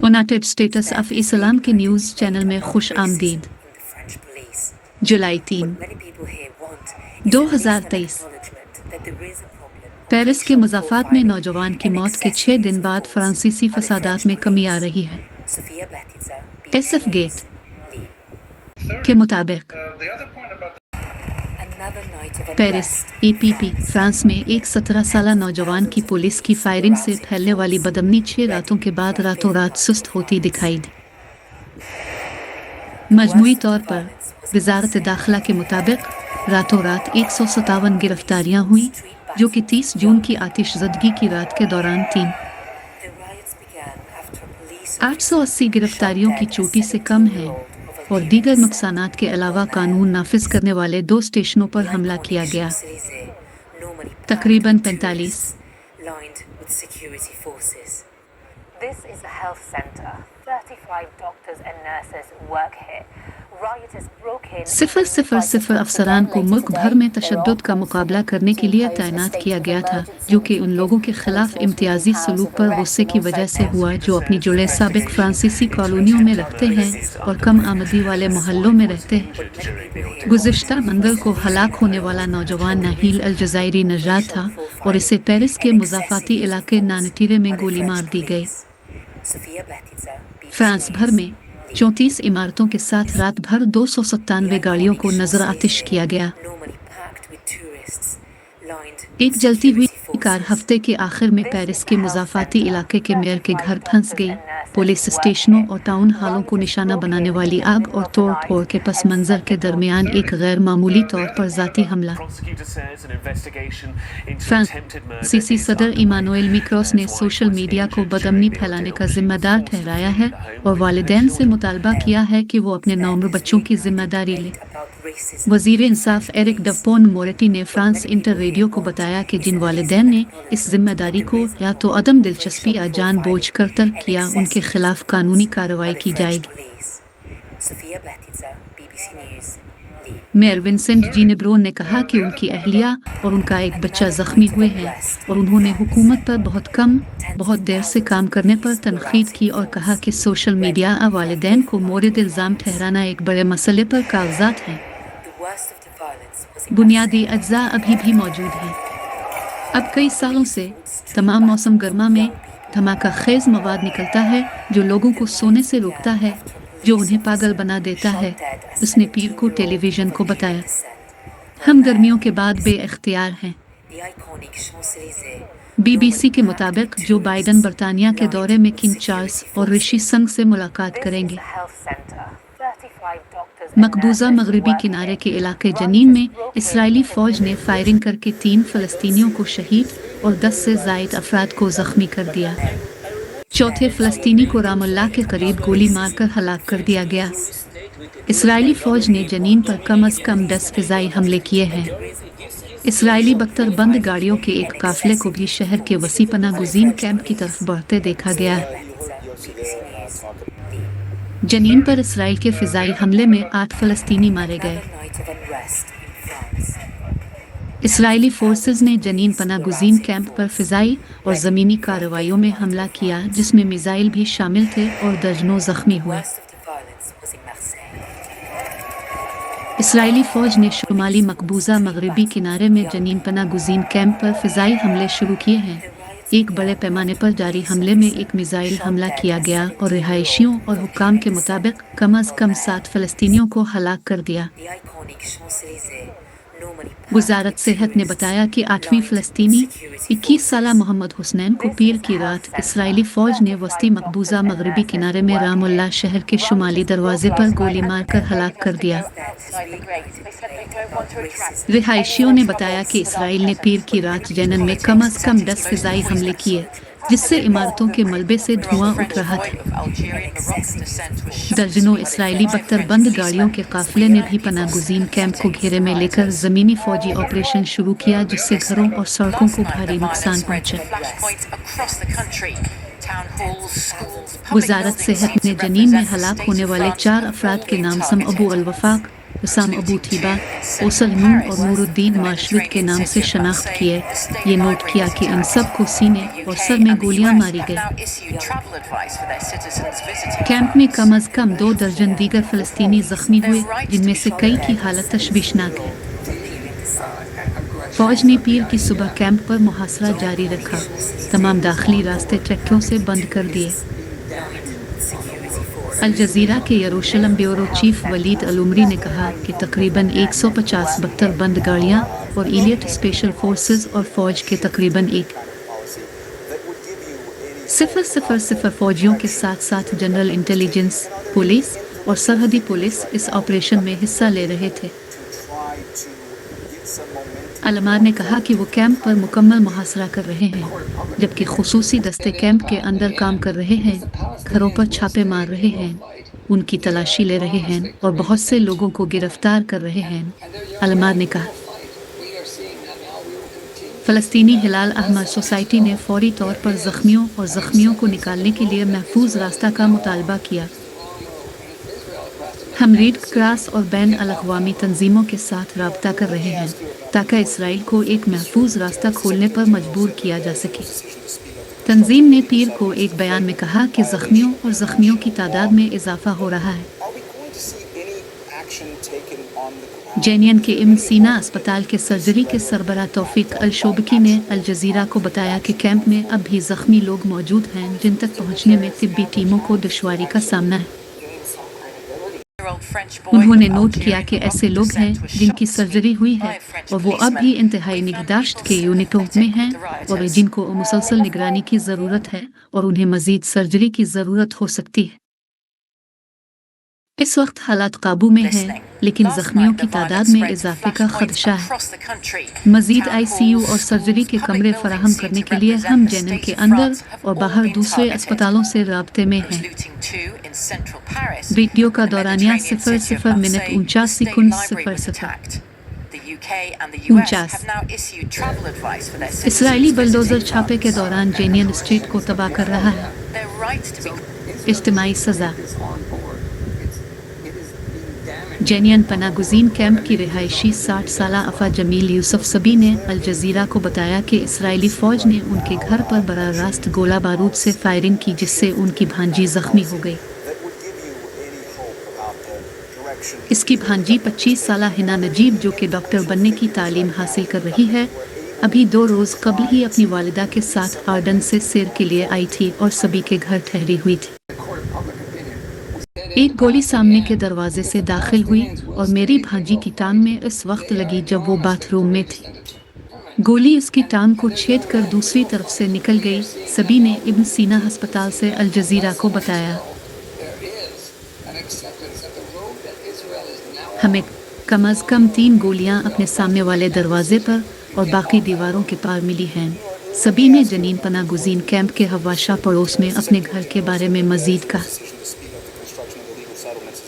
United states of Islam के news channel में खुश आमदीद। जुलाई 3, 2023। पेरिस के मुज़ाफ़ात में नौजवान की मौत के 6 दिन बाद फ्रांसीसी फसादात में कमी आ रही है। एसएफ गेट के मुताबिक पेरिस एपीपी फ्रांस में एक 17 साल नौजवान की पुलिस की फायरिंग से फैलने वाली बदअमनी 6 रातों के बाद रातों रात सुस्त होती दिखाई दी। मजमूई तौर पर वज़ारत दाखिला के मुताबिक रातों रात 157 गिरफ्तारियां हुई, जो कि 30 जून की आतिशज़दगी की रात के दौरान 880 गिरफ्तारियों की चोटी से कम है और दीगर नुकसानात के अलावा कानून नाफिज करने वाले 2 स्टेशनों पर हमला किया गया। तकरीबन 45 000 अफसरान को मुल्क भर में तशद्दुद का मुकाबला करने के लिए तैनात किया गया था, जो कि उन लोगों के खिलाफ इम्तियाजी सलूक पर गुस्से की वजह से हुआ जो अपनी जुड़े साबिक फ्रांसीसी कॉलोनियों में रखते हैं और कम आमदी वाले मोहल्लों में रहते हैं। गुज़िश्ता मंगल को हलाक होने वाला नौजवान नाहील अल जज़ायरी नजात था और इसे पेरिस के मुज़ाफ़ाती इलाके नानटीरे में गोली मार दी गई। फ्रांस भर में 34 इमारतों के साथ रात भर 297 गाड़ियों को नजर आतिश किया गया। एक जलती हुई कार हफ्ते के आखिर में पेरिस के मुज़ाफ़ाती इलाके के मेयर के घर फंस गई। पुलिस स्टेशनों और टाउन हॉलों को निशाना बनाने वाली आग और तोड़ फोड़ के पस मंजर के दरमियान एक गैर मामूली तौर पर ज़ाती हमला। फ्रांसीसी सदर इमानुएल मैक्रों ने सोशल मीडिया को बदअमनी फैलाने का जिम्मेदार ठहराया है और वालिदैन से मुतालबा किया है कि वो अपने नौमर बच्चों की जिम्मेदारी लें। वज़ीर इंसाफ एरिक डपोन मोरेटी ने फ्रांस इंटर रेडियो को बताया कि जिन वालिदैन ने इस जिम्मेदारी को या तो अदम दिलचस्पी या जानबूझकर तर्क किया, उनके खिलाफ कानूनी कार्रवाई की जाएगी। मेयर विंसेंट जीनेब्रो ने कहा कि उनकी अहलिया और उनका एक बच्चा जख्मी हुए हैं और उन्होंने हुकूमत पर बहुत देर से काम करने पर तनकीद की और कहा कि सोशल मीडिया वालिदैन को मोरद इल्ज़ाम ठहराना एक बड़े मसले पर कागजात हैं। बुनियादी अज्जा अभी भी मौजूद हैं। अब कई सालों से तमाम मौसम गर्मा में धमाका खेज मवाद निकलता है जो लोगों को सोने से रोकता है, जो उन्हें पागल बना देता है, उसने पीर को टेलीविजन को बताया। हम गर्मियों के बाद बेइख्तियार हैं। बीबीसी के मुताबिक जो बाइडन बरतानिया के दौरे में किंग चार्ल्स और ऋषि संघ से मुलाकात करेंगे। मकबूजा मगरबी किनारे के इलाके जनीन में इस्राएली फौज ने फायरिंग करके 3 फ़लस्तीनियों को शहीद और 10 से ज़ायद अफराद को ज़ख्मी कर दिया। चौथे फ़लस्तीनी को रामल्ला के करीब गोली मारकर हलाक कर दिया गया। इस्राएली फौज ने जनीन पर कम अज़ कम 10 फ़िज़ाई हमले किए हैं। इस्राएली बख्तर बंद गाड़ियों के एक काफिले को भी शहर के वसी पनाह गुज़ीन कैंप की तरफ बढ़ते देखा गया। जनीन पर इसराइल के फ़िज़ाई हमले में 8 फ़लस्तीनी मारे गए। इसराइली फोर्सेस ने जनीन पनाह गुज़ीन कैंप पर फ़िज़ाई और ज़मीनी कार्रवाइयों में हमला किया, जिसमें मिसाइल भी शामिल थे और दर्जनों ज़ख्मी हुए। इसराइली फ़ौज ने शुमाली मकबूजा मगरबी किनारे में जनीन पनाह गुज़ीन कैंप पर फ़िज़ाई हमले शुरू किए हैं। एक बड़े पैमाने पर जारी हमले में एक मिसाइल हमला किया गया और रिहायशियों और हुक्काम के मुताबिक कम अज़ कम 7 फ़लस्तीनियों को हलाक कर दिया। वज़ारत सेहत ने बताया कि 8वीं फ़लस्तीनी 21 साला मोहम्मद हुसनैन को पीर की रात इस्राएली फ़ौज ने वस्ती मकबूजा मगरबी किनारे में रामल्ला शहर के शुमाली दरवाजे पर गोली मारकर हलाक कर दिया। रिहायशियों ने बताया कि इसराइल ने पीर की रात जेनन में कम अज़ कम 10 फ़िज़ाई हमले किए, जिससे इमारतों के मलबे से धुआं उठ रहा था। दर्जनों इसराइली बख्तरबंद गाड़ियों के काफिले ने भी पनाह गुज़ीन कैंप को घेरे में लेकर ज़मीनी फ़ौजी ऑपरेशन शुरू किया, जिससे घरों और सड़कों को भारी नुकसान पहुंचा। वज़ारत सेहत ने जनीन में हलाक होने वाले 4 अफराद के नाम सम अबू अल वफाक, वसाम अबू थीबा, ओसल नून और नूरुद्दीन माशविद के नाम से शनाख्त किए। ये नोट किया कि इन सब को सीने और सर में गोलियां मारी गई। कैंप में कम अज कम 2 दर्जन दीगर फ़लस्तीनी जख्मी हुए, जिनमें से कई की हालत तशवीशनाक है। फौज ने पीर की सुबह कैंप पर मुहासरा जारी रखा। तमाम दाखिली रास्ते ट्रैक्टरों से बंद कर दिए। अल जज़ीरा के यरूशलम ब्यूरो चीफ वलीद अल-उमरी ने कहा कि तकरीबन 150 बख्तर बंद गाड़ियां और इलियट स्पेशल फोर्सेस और फौज के तकरीबन 1,000 फौजियों के साथ साथ जनरल इंटेलिजेंस, पुलिस और सरहदी पुलिस इस ऑपरेशन में हिस्सा ले रहे थे। अलमार ने कहा कि वो कैंप पर मुकम्मल मुहासरा कर रहे हैं, जबकि खुसूसी दस्ते कैंप के अंदर काम कर रहे हैं, घरों पर छापे मार रहे हैं, उनकी तलाशी ले रहे हैं और बहुत से लोगों को गिरफ्तार कर रहे हैं। अलमार ने कहा फ़लस्तीनी हिलाल अहमद सोसाइटी ने फौरी तौर पर ज़ख्मियों को निकालने के लिए महफूज रास्ता का मुतालबा किया। हम रेड क्रॉस और बैन अल-अक़वामी तंजीमों के साथ राब्ता कर रहे हैं ताकि इसराइल को एक महफूज रास्ता खोलने पर मजबूर किया जा सके। तंजीम ने पीर को एक बयान में कहा कि ज़ख्मियों की तादाद में इजाफा हो रहा है। जेनियन के इब्न सीना अस्पताल के सर्जरी के सरबराह तौफीक अल-शोबकी ने अल जज़ीरा को बताया कि कैंप में अब भी ज़ख्मी लोग मौजूद हैं जिन तक पहुंचने में तिब्बी टीमों को दुश्वारी का सामना है। उन्होंने नोट किया कि ऐसे लोग हैं जिनकी सर्जरी हुई है और वो अब भी इंतहाई निगहदाश्त के यूनिटों में हैं और जिनको मुसलसल निगरानी की ज़रूरत है और उन्हें मज़ीद सर्जरी की ज़रूरत हो सकती है। इस वक्त हालात काबू में हैं, लेकिन ज़ख्मियों की तादाद में इजाफे का खदशा है। मज़ीद ICU और सर्जरी के कमरे फराहम करने के लिए हम जेनिन के अंदर और बाहर दूसरे अस्पतालों से राब्ते में हैं। वीडियो का दौरानिया 00 मिनट 49 सेकंड 00:49। इसराइली बलडोजर छापे के दौरान जेनियन स्ट्रीट को तबाह कर रहा है। इज्तिमाई सजा। जेनियन पनागुज़ीन कैंप की रिहायशी 60 साला अफा जमील यूसुफ सभी ने अल जज़ीरा को बताया कि इसराइली फ़ौज ने उनके घर पर बराह रास्त गोला बारूद से फायरिंग की, जिससे उनकी भांजी ज़ख्मी हो गई। इसकी भांजी 25 साला हिना नजीब, जो कि डॉक्टर बनने की तालीम हासिल कर रही है, अभी 2 रोज़ कबल ही अपनी वालिदा के साथ आर्डन से सैर के लिए आई थी और सभी के घर ठहरी हुई थी। एक गोली सामने के दरवाजे से दाखिल हुई और मेरी भांजी की टांग में इस वक्त लगी जब वो बाथरूम में थी। गोली उसकी टांग को छेद कर दूसरी तरफ से निकल गई। सभी ने इब्न सीना अस्पताल से अल जज़ीरा को बताया। हमें कम अज़ कम 3 गोलियां अपने सामने वाले दरवाजे पर और बाकी दीवारों के पार मिली हैं। सभी ने जनीन पनागुज़ीन कैंप के हवाशा पड़ोस में अपने घर के बारे में मज़ीद कहा।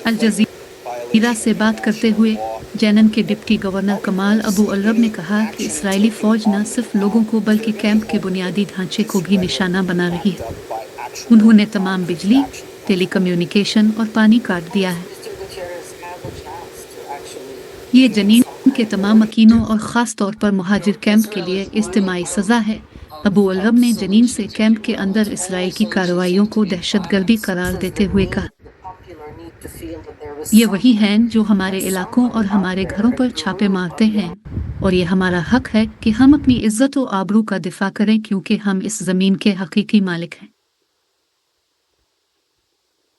अल जज़ीरा से बात करते हुए जेनिन के डिप्टी गवर्नर कमाल अबू अल-रब ने कहा कि इसराइली फ़ौज न सिर्फ लोगों को बल्कि कैंप के बुनियादी ढांचे को भी निशाना बना रही है। उन्होंने तमाम बिजली, टेलीकम्युनिकेशन और पानी काट दिया है। ये जनीन के तमाम मकीनों और ख़ास तौर पर मुहाजिर कैंप के लिए इज्तिमाई सज़ा है। अबू अल-रब ने जनीन से कैंप के अंदर इसराइल की कार्रवाइयों को दहशतगर्दी करार देते हुए कहा, ये वही हैं जो हमारे इलाकों और हमारे घरों पर छापे मारते हैं और ये हमारा हक है कि हम अपनी इज्जत और आबरू का दिफा करें, क्योंकि हम इस ज़मीन के हकीकी मालिक हैं।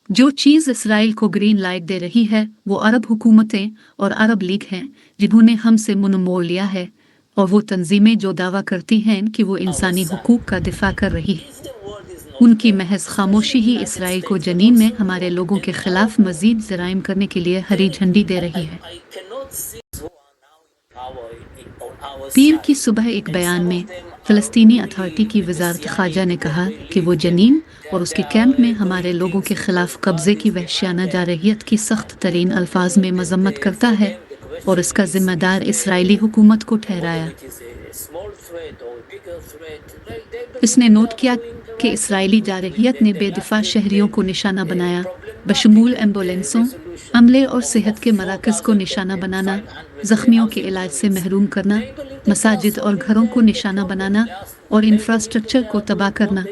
जो चीज़ इसराइल को ग्रीन लाइट दे रही है वो अरब हुकूमतें और अरब लीग हैं, जिन्होंने हमसे मुंह मोड़ लिया है, और वो तंजीमें जो दावा करती हैं कि वो इंसानी हुकूक का दिफा कर रही है। उनकी महज खामोशी ही इसराइल को जनीन में हमारे लोगों के खिलाफ मजीद जराइम करने के लिए हरी झंडी दे रही है। पीर की सुबह एक बयान में फ़लस्तीनी अथॉरिटी की वज़ारत ख़ारजा ने कहा कि वो जनीन और उसके कैंप में हमारे लोगों के खिलाफ कब्ज़े की वहशियाना जारहियत की सख्त तरीन अल्फाज में मज़म्मत करता है और इसका ज़िम्मेदार इसराइली हुकूमत को ठहराया। इसने नोट किया कि इसराइली जारहियत ने बेदफा शहरियों को निशाना बनाया, बशमूल एम्बुलेंसों, अमले और सेहत के मराकज़ को निशाना बनाना, ज़ख्मियों के इलाज से महरूम करना, मसाजिद और घरों को निशाना बनाना और इंफ्रास्ट्रक्चर को तबाह करना।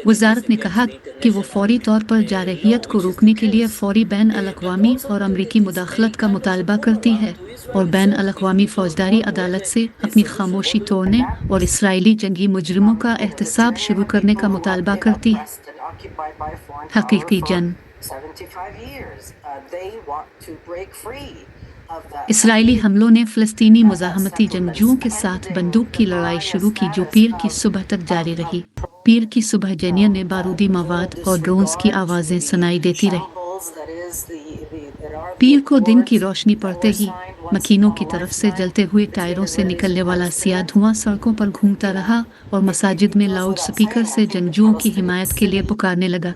वज़ारत ने कहा कि वो फौरी तौर पर जारहियत को रोकने के लिए फौरी बैन अल-अक़वामी और अमरीकी मुदाखलत का मुतालबा करती है और बैन अल-अक़वामी फ़ौजदारी अदालत से अपनी खामोशी तोड़ने और इसराइली जंगी मुजरिमों का एहतसाब शुरू करने का मुतालबा करती है। हकीकी जंग। इसराइली हमलों ने फ़लस्तीनी मुज़ाहमती जंगजुओं के साथ बंदूक की लड़ाई शुरू की जो पीर की सुबह तक जारी रही। पीर की सुबह जेनियन में बारूदी मवाद और ड्रोन्स की आवाज़ें सुनाई देती रही। पीर को दिन की रोशनी पड़ते ही मकीनों की तरफ से जलते हुए टायरों से निकलने वाला सियाह धुआं सड़कों पर घूमता रहा और मसाजिद में लाउड स्पीकर से जंगजुओं की हिमायत के लिए पुकारने लगा।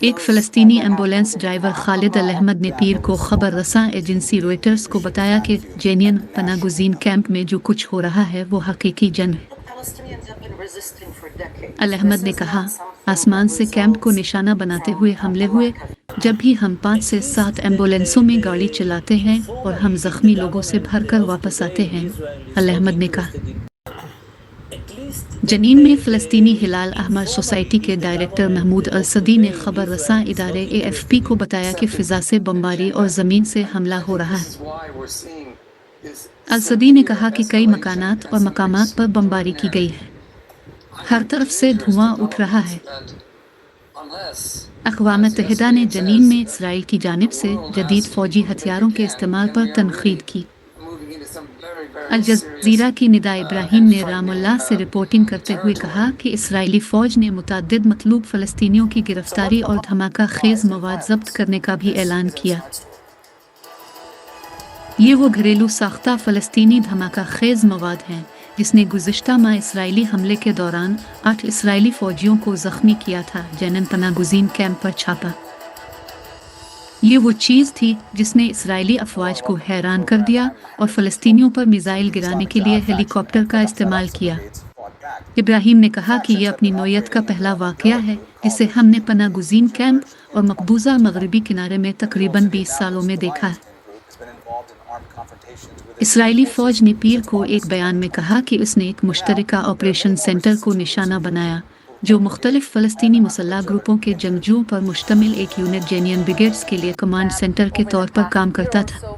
एक फ़लस्तीनी एम्बुलेंस ड्राइवर खालिद अल अहमद ने पीर को खबर रसां एजेंसी रॉयटर्स को बताया कि जेनियन पनागुज़ीन कैंप में जो कुछ हो रहा है वो हकीकी जंग है। अल अहमद ने कहा, आसमान से कैंप को निशाना बनाते हुए हमले हुए। जब भी हम 5 से 7 एम्बुलेंसों में गाड़ी चलाते हैं और हम ज़ख्मी लोगों से भरकर वापस आते हैं, अल अहमद ने कहा। जनीन में फ़लस्तीनी हिलाल अहमर सोसाइटी के डायरेक्टर महमूद अल-सदी ने खबर रसां इदारे AFP को बताया कि फ़िज़ा से बमबारी और ज़मीन से हमला हो रहा है। अल-सदी ने कहा कि कई मकानात और मकामात पर बमबारी की गई है। हर तरफ से धुआं उठ रहा है। अक़वाम मुत्तहिदा ने जनीन में इसराइल की जानिब से जदीद फ़ौजी हथियारों के इस्तेमाल पर तनक़ीद की। अल जज़ीरा की निदा इब्राहिम ने रामुल्लाह से रिपोर्टिंग करते हुए कहा कि इसराइली फ़ौज ने मुतअद्दिद मतलूब फ़लस्तीनियों की गिरफ्तारी और धमाका खेज़ मवाद ज़ब्त करने का भी ऐलान किया। ये वो घरेलू साख्ता फ़लस्तीनी धमाका खेज़ मवाद हैं जिसने गुज़िश्ता माह इसराइली हमले के दौरान 8 इसराइली फ़ौजियों को ज़ख्मी किया था। जेनिन पनागुज़ीन कैंप पर छापा। ये वो चीज़ थी जिसने इसराइली अफ़वाज को हैरान कर दिया और फ़लस्तीनियों पर मिज़ाइल गिराने के लिए हेलीकॉप्टर का इस्तेमाल किया। इब्राहिम ने कहा कि यह अपनी नौयत का पहला वाक़या है जिसे हमने पनागुज़ीन कैंप और मकबूजा मगरबी किनारे में तकरीबन 20 सालों में देखा है। इसराइली फ़ौज ने पीर को एक बयान में कहा कि उसने एक मुश्तरका ऑपरेशन सेंटर को निशाना बनाया जो मुख्तलिफ फ़लस्तीनी मुसल्लह ग्रुपों के जंगजुओं पर मुश्तमिल एक यूनिट जेनियन ब्रिगेड्स के लिए कमांड सेंटर के तौर पर काम करता था।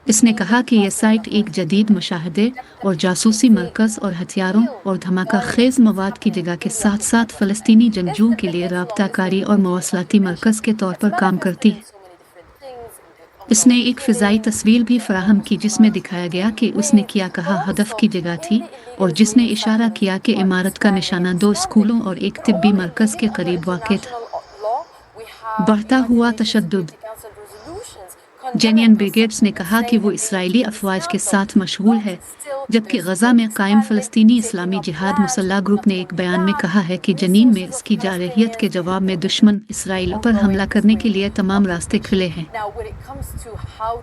इसने कहा कि यह साइट एक जदीद मुशाहदे और जासूसी मरकज़ और हथियारों और धमाका खेज़ मवाद की जगह के साथ साथ फ़लस्तीनी जंगजुओं के लिए राब्ताकारी और मवासलाती मरकज़ के तौर पर काम करती है। इसने एक फ़िज़ाई तस्वीर भी फराहम की जिसमें दिखाया गया कि उसने क्या कहा हदफ की जगह थी और जिसने इशारा किया कि इमारत का निशाना 2 स्कूलों और एक तिब्बी मरकज़ के करीब वाक़ था। बढ़ता हुआ तशद्दुद। जेनियन ब्रिगेड्स ने कहा कि वो इसराइली अफ़वाज के साथ मशगूल है, जबकि गज़ा में कायम फ़लस्तीनी इस्लामी जिहाद मुसल्लह ग्रुप ने एक बयान में कहा है कि जनीन में इसकी जारहियत के जवाब में दुश्मन इसराइल पर हमला करने के लिए तमाम रास्ते खुले हैं।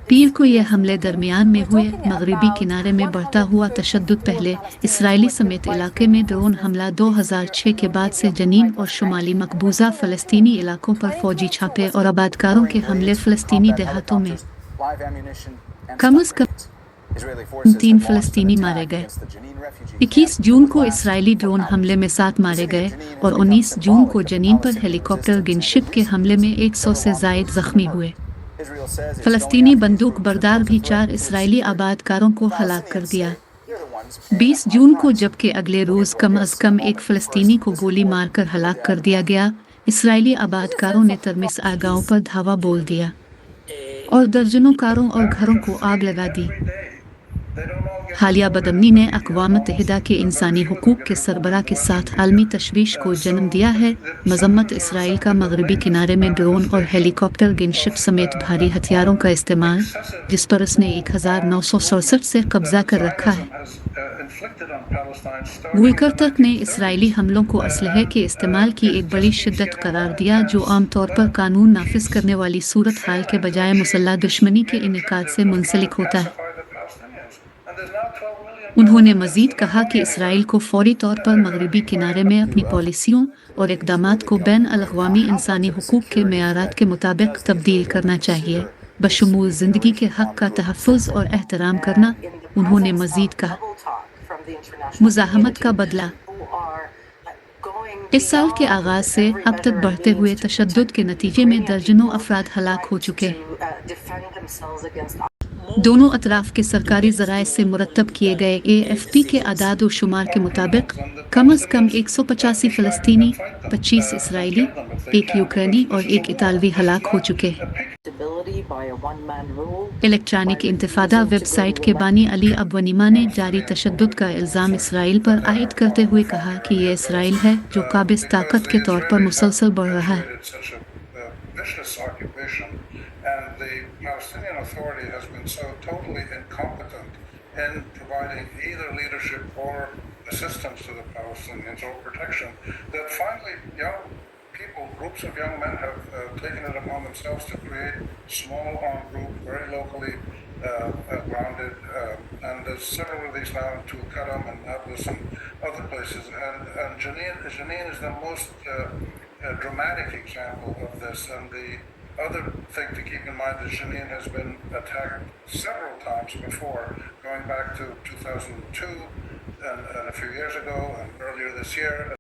पीर को यह हमले दरमियान में हुए मगरबी किनारे में बढ़ता हुआ तशद्दुद पहले इसराइली समेत इलाके में ड्रोन हमला 2006 के बाद से जनीन और शुमाली मकबूजा फ़लस्तीनी इलाकों पर फ़ौजी छापे और आबादकारों के हमले फ़लस्तीनी देहातों में कम अज़ कम 3 फ़लस्तीनी मारे गए। 21 जून को इसराइली ड्रोन हमले में 7 मारे गए और 19 जून को जनीन पर हेलीकॉप्टर गिनशिप के हमले में 100 से ज़ायद ज़ख्मी हुए। फ़लस्तीनी बंदूक बरदार भी 4 इसराइली आबादकारों को हलाक कर दिया। 20 जून को जबकि अगले रोज़ कम अज़ कम एक फ़लस्तीनी को गोली मारकर हलाक कर दिया गया, इसराइली आबादकारों ने तरमिस आगाहों पर धावा बोल दिया और दर्जनों कारों और घरों को आग लगा दी। حالیہ بدامنی نے اقوام متحدہ کے انسانی حقوق کے سربراہ کے ساتھ عالمی تشویش کو جنم دیا ہے۔ مذمت اسرائیل کا مغربی کنارے میں ڈرون اور ہیلی کاپٹر گن شپ سمیت بھاری ہتھیاروں کا استعمال، جس پر اس نے 1967 سے قبضہ کر رکھا ہے۔ ویکر ترک نے اسرائیلی حملوں کو اسلحے کے استعمال کی ایک بڑی شدت قرار دیا، جو عام طور پر قانون نافذ کرنے والی صورتحال کے بجائے مسلح دشمنی کے انعقاد سے منسلک ہوتا ہے۔ انہوں نے مزید کہا کہ اسرائیل کو فوری طور پر مغربی کنارے میں اپنی پالیسیوں اور اقدامات کو بین الاقوامی انسانی حقوق کے معیارات کے مطابق تبدیل کرنا چاہیے، بشمول زندگی کے حق کا تحفظ اور احترام کرنا۔ انہوں نے مزید کہا، مزاحمت کا بدلہ۔ اس سال کے آغاز سے اب تک بڑھتے ہوئے تشدد کے نتیجے میں درجنوں افراد ہلاک ہو چکے ہیں۔ دونوں اطراف کے سرکاری ذرائع سے مرتب کیے گئے AFP کے اعداد و شمار کے مطابق کم از کم 185 فلسطینی، 25 اسرائیلی، 1 یوکرینی اور 1 اطالوی ہلاک ہو چکے ہیں۔ الیکٹرانک انتفاضہ ویب سائٹ کے بانی علی ابونیما نے جاری تشدد کا الزام اسرائیل پر عائد کرتے ہوئے کہا کہ یہ اسرائیل ہے جو قابض طاقت کے طور پر مسلسل بڑھ رہا ہے۔ And the Palestinian Authority has been so totally incompetent in providing either leadership or assistance to the Palestinians or protection that finally young people, groups of young men have taken it upon themselves to create small armed groups, very locally grounded, and there's several of these now in Tulkarm and Nablus and other places. And Jenin is the most dramatic example of this. And the other thing to keep in mind is Jenin has been attacked several times before, going back to 2002 and a few years ago and earlier this year.